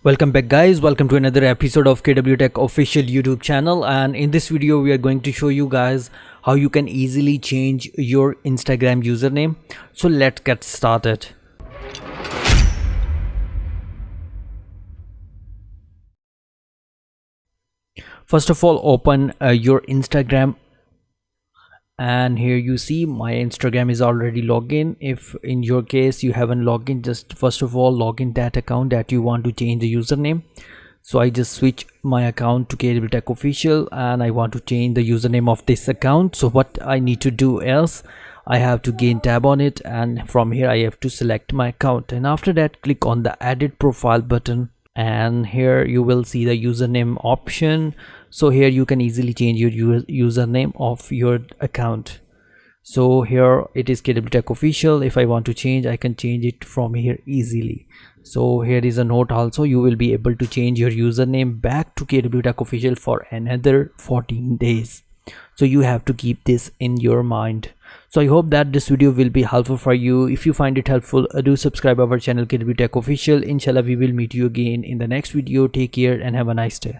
Welcome back guys, welcome to another episode of KW Tech official YouTube channel, and in this video we are going to show you guys how you can easily change your Instagram username. So let's get started. First of all, open your Instagram, and here you see my Instagram is already logged in. If in your case you haven't logged in, just first of all log in that account that you want to change the username. So I just switch my account to KW Tech official and I want to change the username of this account. So what I need to do is I have to gain tab on it, and from here I have to select my account, and after that click on the edit profile button, and here you will see the username option. So here you can easily change your username of your account. So here it is KW Tech official. If I want to change, I can change it from here easily. So here is a note also, you will be able to change your username back to KW Tech official for another 14 days. So you have to keep this in your mind. So I hope that this video will be helpful for you. If you find it helpful, do subscribe our channel KW Tech official. Inshallah we will meet you again in the next video. Take care and have a nice day.